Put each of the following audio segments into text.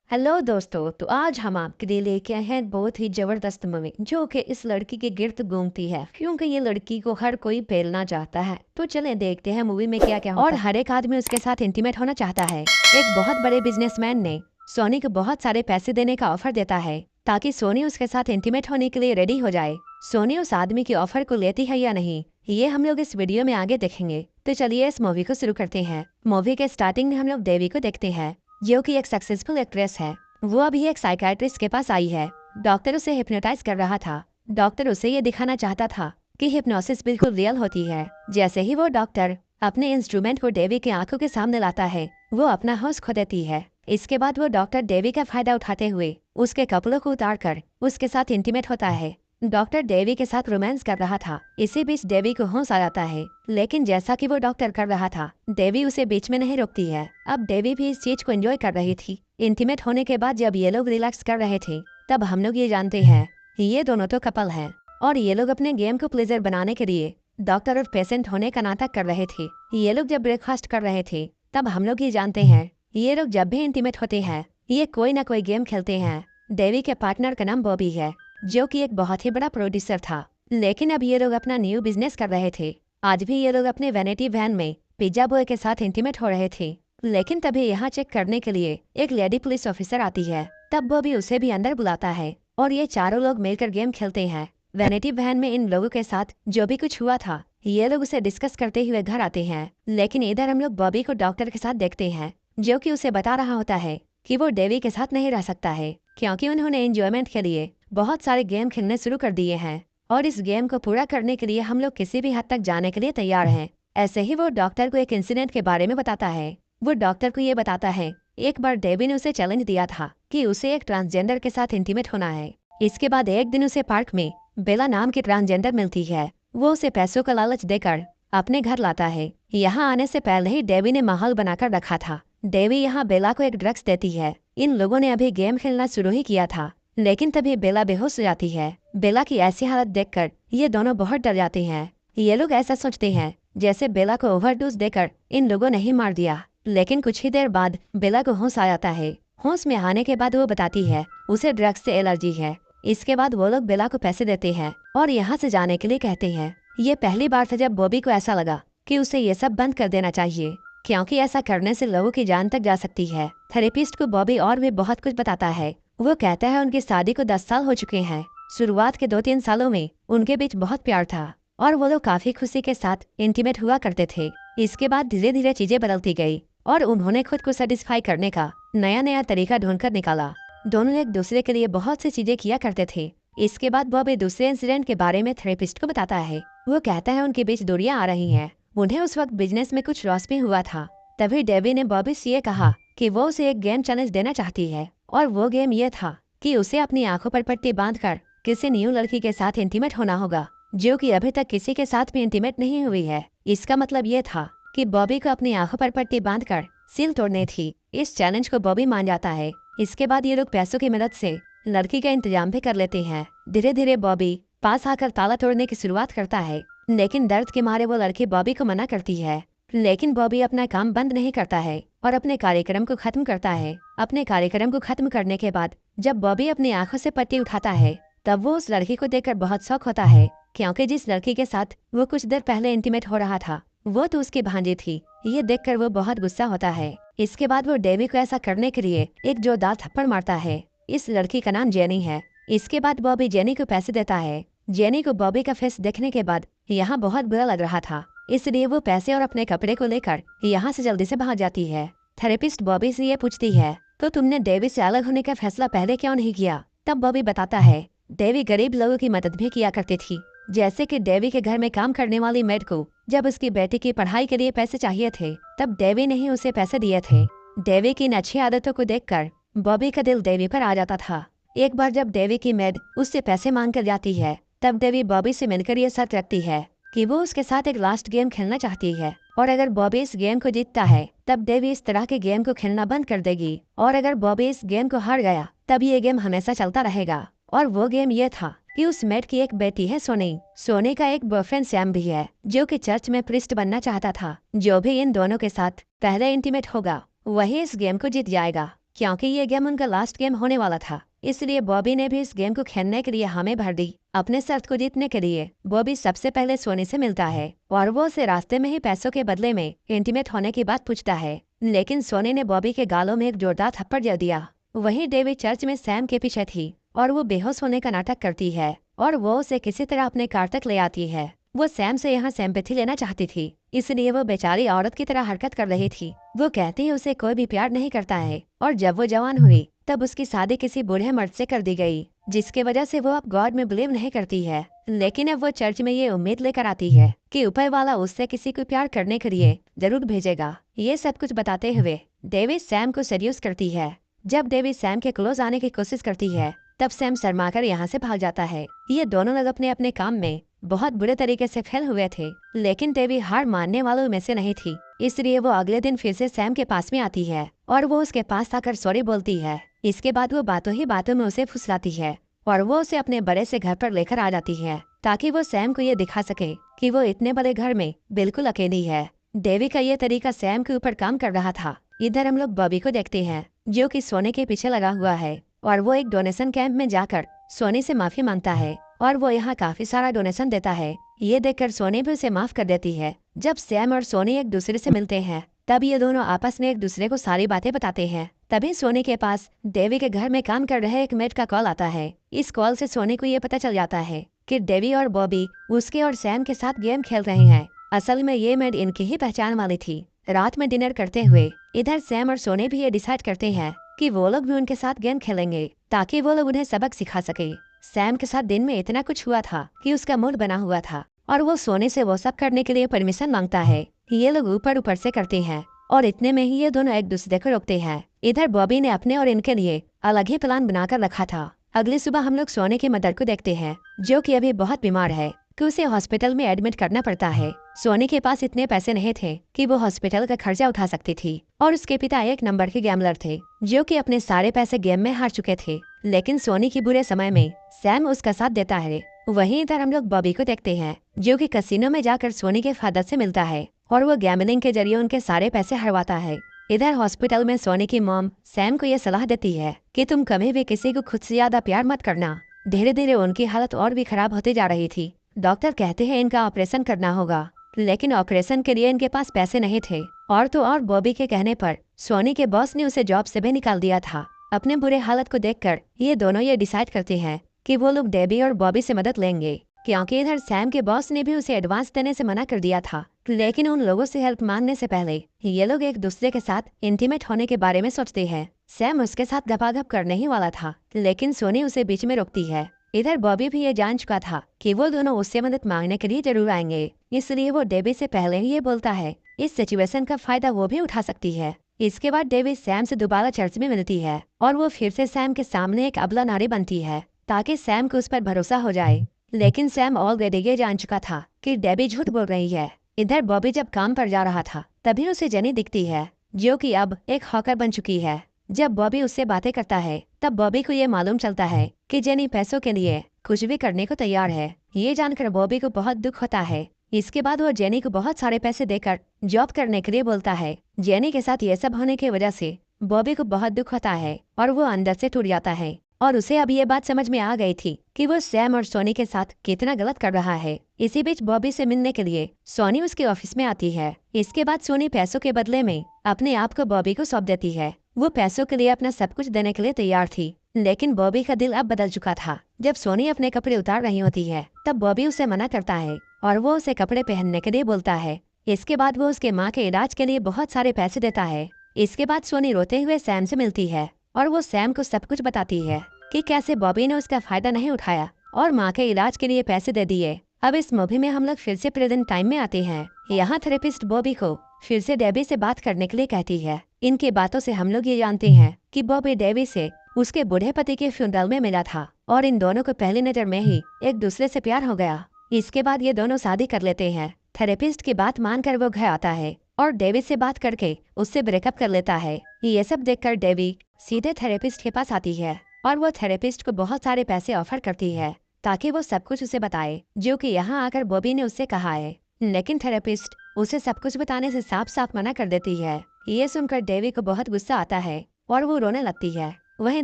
Hello दोस्तों, तो आज हम आपके लिए लेके आए हैं बहुत ही जबरदस्त मूवी जो कि इस लड़की के गिर्द घूमती है क्योंकि ये लड़की को हर कोई पेलना चाहता है। तो चलें देखते हैं मूवी में क्या क्या होता है। और हर एक आदमी उसके साथ इंटीमेट होना चाहता है। एक बहुत बड़े बिजनेसमैन ने सोनी को बहुत सारे पैसे देने का ऑफर देता है ताकि सोनी उसके साथ इंटीमेट होने के लिए रेडी हो जाए। सोनी उस आदमी के ऑफर को लेती है या नहीं, ये हम लोग इस वीडियो में आगे देखेंगे। तो चलिए इस मूवी को शुरू करते हैं। मूवी के स्टार्टिंग में हम लोग देवी को देखते हैं जो कि एक सक्सेसफुल एक्ट्रेस है। वो अभी एक साइकाट्रिस्ट के पास आई है। डॉक्टर उसे हिप्नोटाइज कर रहा था। डॉक्टर उसे ये दिखाना चाहता था कि हिप्नोसिस बिल्कुल रियल होती है। जैसे ही वो डॉक्टर अपने इंस्ट्रूमेंट को डेवी की आंखों के सामने लाता है, वो अपना होश खो देती है। इसके बाद वो डॉक्टर डेवी का फायदा उठाते हुए उसके कपड़ों को उतार कर उसके साथ इंटीमेट होता है। डॉक्टर डेवी के साथ रोमांस कर रहा था। इसी बीच डेवी को होश आ जाता है, लेकिन जैसा कि वो डॉक्टर कर रहा था, डेवी उसे बीच में नहीं रोकती है। अब डेवी भी इस चीज को एंजॉय कर रही थी। इंटीमेट होने के बाद जब ये लोग रिलैक्स कर रहे थे, तब हम लोग ये जानते हैं ये दोनों तो कपल हैं और ये लोग अपने गेम को प्लेजर बनाने के लिए डॉक्टर और पेशेंट होने का नाटक कर रहे थे। ये लोग जब ब्रेकफास्ट कर रहे थे, तब हम लोग ये जानते हैं ये लोग जब भी इंटीमेट होते हैं, ये कोई ना कोई गेम खेलते हैं। डेवी के पार्टनर का नाम बॉबी है, जो कि एक बहुत ही बड़ा प्रोड्यूसर था। लेकिन अब ये लोग अपना न्यू बिजनेस कर रहे थे। आज भी ये लोग अपने वैनिटी वैन में पिज्जा बॉय के साथ इंटीमेट हो रहे थे। लेकिन तभी यहाँ चेक करने के लिए एक लेडी पुलिस ऑफिसर आती है। तब बॉबी उसे भी अंदर बुलाता है और ये चारों लोग मिलकर गेम खेलते हैं। वैनिटी वैन में इन लोगों के साथ जो भी कुछ हुआ था, ये लोग उसे डिस्कस करते हुए घर आते हैं। लेकिन इधर हम लोग बॉबी को डॉक्टर के साथ देखते हैं, जो कि उसे बता रहा होता है कि वो डेवी के साथ नहीं रह सकता है क्योंकि उन्होंने एंजॉयमेंट के लिए बहुत सारे गेम खेलने शुरू कर दिए हैं और इस गेम को पूरा करने के लिए हम लोग किसी भी हद तक जाने के लिए तैयार हैं। ऐसे ही वो डॉक्टर को एक इंसिडेंट के बारे में बताता है। वो डॉक्टर को ये बताता है एक बार डेवी ने उसे चैलेंज दिया था कि उसे एक ट्रांसजेंडर के साथ इंटीमेट होना है। इसके बाद एक दिन उसे पार्क में बेला नाम की ट्रांसजेंडर मिलती है। वो उसे पैसों का लालच देकर अपने घर लाता है। यहाँ आने से पहले ही डेवी ने माहौल बनाकर रखा था। डेवी यहाँ बेला को एक ड्रग्स देती है। इन लोगों ने अभी गेम खेलना शुरू ही किया था, लेकिन तभी बेला बेहोश हो जाती है। बेला की ऐसी हालत देखकर ये दोनों बहुत डर जाते हैं। ये लोग ऐसा सोचते हैं जैसे बेला को ओवरडोज देकर इन लोगों ने ही मार दिया। लेकिन कुछ ही देर बाद बेला को होश आ जाता है। होश में आने के बाद वो बताती है उसे ड्रग्स से एलर्जी है। इसके बाद वो लोग बेला को पैसे देते हैं और यहाँ से जाने के लिए कहते हैं। ये पहली बार था जब बॉबी को ऐसा लगा कि उसे ये सब बंद कर देना चाहिए, क्योंकि ऐसा करने से लोगों की जान तक जा सकती है। थेरेपिस्ट को बॉबी और भी बहुत कुछ बताता है। वो कहता है उनकी शादी को 10 साल हो चुके हैं। शुरुआत के 2-3 सालों में उनके बीच बहुत प्यार था और वो लोग काफी खुशी के साथ इंटीमेट हुआ करते थे। इसके बाद धीरे धीरे चीजें बदलती गई और उन्होंने खुद को सेटिस्फाई करने का नया नया तरीका ढूंढकर निकाला। दोनों एक दूसरे के लिए बहुत सी चीजें किया करते थे। इसके बाद बॉबी दूसरे इंसिडेंट के बारे में थेरेपिस्ट को बताता है। वो कहता है उनके बीच दूरियां आ रही हैं। उन्हें उस वक्त बिजनेस में कुछ लॉस भी हुआ था। तभी डेवी ने बॉबी से ये कहा कि वो उसे एक गेम चैलेंज देना चाहती है और वो गेम ये था कि उसे अपनी आंखों पर पट्टी बांधकर किसी न्यू लड़की के साथ इंटीमेट होना होगा, जो कि अभी तक किसी के साथ भी इंटीमेट नहीं हुई है। इसका मतलब ये था कि बॉबी को अपनी आंखों पर पट्टी बांधकर सील तोड़नी थी। इस चैलेंज को बॉबी मान जाता है। इसके बाद ये लोग पैसों की मदद से लड़की का इंतजाम भी कर लेते हैं। धीरे धीरे बॉबी पास आकर ताला तोड़ने की शुरुआत करता है, लेकिन दर्द के मारे वो लड़की बॉबी को मना करती है। लेकिन बॉबी अपना काम बंद नहीं करता है और अपने कार्यक्रम को खत्म करता है। अपने कार्यक्रम को खत्म करने के बाद जब बॉबी अपनी आंखों से पट्टी उठाता है, तब वो उस लड़की को देखकर बहुत शौक होता है, क्योंकि जिस लड़की के साथ वो कुछ देर पहले इंटीमेट हो रहा था, वो तो उसकी भांजी थी। ये देखकर वो बहुत गुस्सा होता है। इसके बाद वो डेवी को ऐसा करने के लिए एक जोरदार थप्पड़ मारता है। इस लड़की का नाम जेनी है। इसके बाद बॉबी जेनी को पैसे देता है। जेनी को बॉबी का फेस देखने के बाद यहाँ बहुत बुरा लग रहा था, इसलिए वो पैसे और अपने कपड़े को लेकर यहाँ से जल्दी से भाग जाती है। थेरेपिस्ट बॉबी से ये पूछती है, तो तुमने डेवी से अलग होने का फैसला पहले क्यों नहीं किया? तब बॉबी बताता है डेवी गरीब लोगों की मदद भी किया करती थी। जैसे कि डेवी के घर में काम करने वाली मेड को जब उसकी बेटी की पढ़ाई के लिए पैसे चाहिए थे, तब डेवी ने ही उसे पैसे दिए थे। डेवी की इन अच्छी आदतों को देखकर बॉबी का दिल डेवी पर आ जाता था। एक बार जब डेवी की मेड उससे पैसे मांग कर जाती है, तब डेवी बॉबी से मिलकर ये शर्त रखती है कि वो उसके साथ एक लास्ट गेम खेलना चाहती है और अगर बॉबी इस गेम को जीतता है, तब डेवी इस तरह के गेम को खेलना बंद कर देगी और अगर बॉबी इस गेम को हार गया, तब ये गेम हमेशा चलता रहेगा। और वो गेम ये था कि उस मेड की एक बेटी है सोनी। सोनी का एक बॉयफ्रेंड सैम भी है, जो कि चर्च में प्रीस्ट बनना चाहता था। जो भी इन दोनों के साथ पहले इंटीमेट होगा, वही इस गेम को जीत जाएगा, क्योंकि ये गेम उनका लास्ट गेम होने वाला था। इसलिए बॉबी ने भी इस गेम को खेलने के लिए हमें भर दी। अपने शर्त को जीतने के लिए बॉबी सबसे पहले सोनी से मिलता है और वो उसे रास्ते में ही पैसों के बदले में इंटीमेट होने की बात पूछता है, लेकिन सोनी ने बॉबी के गालों में एक जोरदार थप्पड़ जड़ दिया। वहीं डेवी चर्च में सैम के पीछे थी और वो बेहोश होने का नाटक करती है और वो उसे किसी तरह अपने कार तक ले आती है। वो सैम से यहाँ सिंपैथी लेना चाहती थी, इसलिए वो बेचारी औरत की तरह हरकत कर रही थी। वो कहती है उसे कोई भी प्यार नहीं करता है और जब वो जवान हुई तब उसकी शादी किसी बूढ़े मर्द से कर दी गई, जिसके वजह से वो अब गॉड में बिलीव नहीं करती है। लेकिन अब वो चर्च में ये उम्मीद लेकर आती है कि ऊपर वाला उससे किसी को प्यार करने के लिए जरूर भेजेगा। ये सब कुछ बताते हुए डेवी सैम को सीरियस करती है। जब डेवी सैम के क्लोज आने की कोशिश करती है तब सैम शर्माकर यहाँ से भाग जाता है। ये दोनों लोग अपने अपने काम में बहुत बुरे तरीके से फेल हुए थे, लेकिन डेवी हार मानने वालों में से नहीं थी। इसलिए वो अगले दिन फिर से सैम के पास में आती है और वो उसके पास आकर सॉरी बोलती है। इसके बाद वो बातों ही बातों में उसे फुसलाती है और वो उसे अपने बड़े से घर पर लेकर आ जाती है ताकि वो सैम को ये दिखा सके कि वो इतने बड़े घर में बिल्कुल अकेली है। डेवी का ये तरीका सैम के ऊपर काम कर रहा था। इधर हम लोग बॉबी को देखते हैं जो कि सोनी के पीछे लगा हुआ है और वो एक डोनेशन कैंप में जाकर सोनी से माफी मांगता है और वो यहाँ काफी सारा डोनेशन देता है। ये देखकर सोनी भी उसे माफ कर देती है। जब सैम और सोनी एक दूसरे से मिलते हैं तब ये दोनों आपस में एक दूसरे को सारी बातें बताते हैं। तभी सोनी के पास डेवी के घर में काम कर रहे एक मेड का कॉल आता है। इस कॉल से सोनी को ये पता चल जाता है कि डेवी और बॉबी उसके और सैम के साथ गेम खेल रहे हैं। असल में ये मेड इनकी ही पहचान वाली थी। रात में डिनर करते हुए इधर सैम और सोनी भी ये डिसाइड करते हैं कि वो लोग भी उनके साथ गेम खेलेंगे ताकि वो लोग उन्हें सबक सिखा सके। सैम के साथ दिन में इतना कुछ हुआ था कि उसका मूड बना हुआ था और वो सोनी से वो सब करने के लिए परमिशन मांगता है। ये लोग ऊपर ऊपर से करते हैं और इतने में ही ये दोनों एक दूसरे को रोकते हैं। इधर बॉबी ने अपने और इनके लिए अलग ही प्लान बनाकर रखा था। अगली सुबह हम लोग सोनी की मदर को देखते हैं जो कि अभी बहुत बीमार है कि उसे हॉस्पिटल में एडमिट करना पड़ता है। सोनी के पास इतने पैसे नहीं थे कि वो हॉस्पिटल का खर्चा उठा सकती थी और उसके पिता एक नंबर के गैमलर थे जो कि अपने सारे पैसे गेम में हार चुके थे। लेकिन सोनी की बुरे समय में सैम उसका साथ देता है। वहीं इधर हम लोग बॉबी को देखते हैं जो कि कसिनो में जाकर सोनी के फादर से मिलता है और वो गैमलिंग के जरिए उनके सारे पैसे हरवाता है। इधर हॉस्पिटल में सोनी की मॉम सैम को यह सलाह देती है कि तुम कभी भी किसी को खुद से ज्यादा प्यार मत करना। धीरे धीरे उनकी हालत और भी खराब होती जा रही थी। डॉक्टर कहते हैं इनका ऑपरेशन करना होगा, लेकिन ऑपरेशन के लिए इनके पास पैसे नहीं थे। और तो और बॉबी के कहने पर सोनी के बॉस ने उसे जॉब से भी निकाल दिया था। अपने बुरे हालत को देखकर ये दोनों ये डिसाइड करते हैं कि वो लोग डेबी और बॉबी से मदद लेंगे, क्योंकि इधर सैम के बॉस ने भी उसे एडवांस देने से मना कर दिया था। लेकिन उन लोगों से हेल्प मांगने से पहले ये लोग एक दूसरे के साथ इंटीमेट होने के बारे में सोचते हैं। सैम उसके साथ गपागप करने ही वाला था, लेकिन सोनी उसे बीच में रोकती है। इधर बॉबी भी ये जान चुका था कि वो दोनों उससे मदद मांगने के लिए जरूर आएंगे, इसलिए वो डेबी से पहले ही ये बोलता है इस सिचुएशन का फायदा वो भी उठा सकती है। इसके बाद डेबी सैम से दोबारा चर्च में मिलती है और वो फिर से सैम के सामने एक अबला नारी बनती है ताकि सैम को उस पर भरोसा हो जाए। लेकिन सैम ऑलरेडी ये जान चुका था कि डेबी झूठ बोल रही है। इधर बॉबी जब काम पर जा रहा था तभी उसे जेनी दिखती है जो कि अब एक हॉकर बन चुकी है। जब बॉबी उससे बातें करता है तब बॉबी को ये मालूम चलता है कि जेनी पैसों के लिए कुछ भी करने को तैयार है। ये जानकर बॉबी को बहुत दुख होता है। इसके बाद वो जेनी को बहुत सारे पैसे देकर जॉब करने के लिए बोलता है। जेनी के साथ ये सब होने की वजह से बॉबी को बहुत दुख होता है और वो अंदर से टूट जाता है और उसे अब ये बात समझ में आ गई थी कि वो सैम और सोनी के साथ कितना गलत कर रहा है। इसी बीच बॉबी से मिलने के लिए सोनी उसके ऑफिस में आती है। इसके बाद सोनी पैसों के बदले में अपने आप को बॉबी को सौंप देती है। वो पैसों के लिए अपना सब कुछ देने के लिए तैयार थी, लेकिन बॉबी का दिल अब बदल चुका था। जब सोनी अपने कपड़े उतार रही होती है तब बॉबी उसे मना करता है और वो उसे कपड़े पहनने के लिए बोलता है। इसके बाद वो उसके माँ के इलाज के लिए बहुत सारे पैसे देता है। इसके बाद सोनी रोते हुए सैम से मिलती है और वो सैम को सब कुछ बताती है कि कैसे बॉबी ने उसका फायदा नहीं उठाया और माँ के इलाज के लिए पैसे दे दिए। अब इस मूवी में हम लोग फिर से प्रेजेंट टाइम में आते हैं। यहाँ थेरेपिस्ट बॉबी को फिर से डेबी से बात करने के लिए कहती है। इनकी बातों से हम लोग ये जानते हैं कि बॉबी डेबी से उसके बूढ़े पति के फ्यूनरल में मिला था और इन दोनों को पहली नजर में ही एक दूसरे से प्यार हो गया। इसके बाद ये दोनों शादी कर लेते हैं। थेरेपिस्ट की बात मानकर वो घर आता है और डेवी से बात करके उससे ब्रेकअप कर लेता है। ये सब देखकर डेवी सीधे थेरेपिस्ट के पास आती है और वो थेरेपिस्ट को बहुत सारे पैसे ऑफर करती है ताकि वो सब कुछ उसे बताए जो कि यहाँ आकर बॉबी ने उससे कहा है। लेकिन थेरेपिस्ट उसे सब कुछ बताने से साफ साफ मना कर देती है। ये सुनकर डेवी को बहुत गुस्सा आता है और वो रोने लगती है। वहीं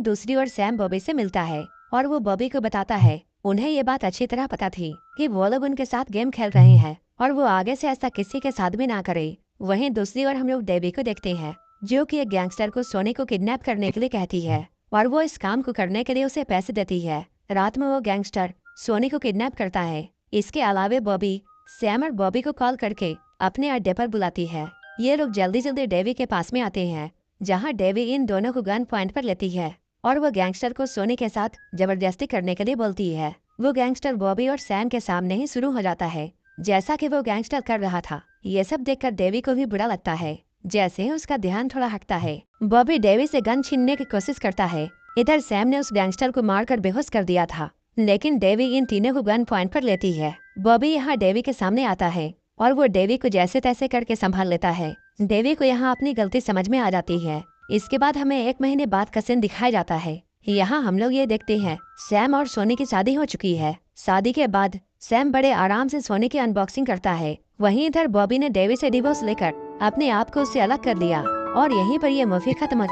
दूसरी ओर सैम बॉबी से मिलता है और वो बॉबी को बताता है उन्हें ये बात अच्छी तरह पता थी कि वो लोग उनके साथ गेम खेल रहे हैं और वो आगे से ऐसा किसी के साथ भी ना करे। वहीं दूसरी ओर हम लोग डेवी को देखते हैं जो कि एक गैंगस्टर को सोनी को किडनैप करने के लिए कहती है और वो इस काम को करने के लिए उसे पैसे देती है। रात में वो गैंगस्टर सोनी को किडनैप करता है। इसके अलावा बॉबी सैम और बॉबी को कॉल करके अपने अड्डे पर बुलाती है। ये लोग जल्दी जल्दी डेवी के पास में आते हैं जहाँ डेवी इन दोनों को गन पॉइंट पर लेती है और वो गैंगस्टर को सोनी के साथ जबरदस्ती करने के लिए बोलती है। वो गैंगस्टर बॉबी और सैम के सामने ही शुरू हो जाता है जैसा कि वो गैंगस्टर कर रहा था। ये सब देखकर डेवी को भी बुरा लगता है। जैसे ही उसका ध्यान थोड़ा हटता है बॉबी डेवी से गन छीनने की कोशिश करता है। इधर सैम ने उस गैंगस्टर को मारकर बेहोश कर दिया था लेकिन डेवी इन तीनों को गन पॉइंट पर लेती है। बॉबी यहाँ डेवी के सामने आता है और वो डेवी को जैसे तैसे करके संभाल लेता है। डेवी को यहाँ अपनी गलती समझ में आ जाती है। इसके बाद हमें 1 महीने बाद का सीन दिखाया जाता है। यहाँ हम लोग ये देखते हैं सैम और सोनी की शादी हो चुकी है। शादी के बाद सैम बड़े आराम से सोनी की अनबॉक्सिंग करता है। वहीं इधर बॉबी ने डेवी से डिवोर्स लेकर अपने आप को उससे अलग कर लिया और यहीं पर ये मूवी खत्म हो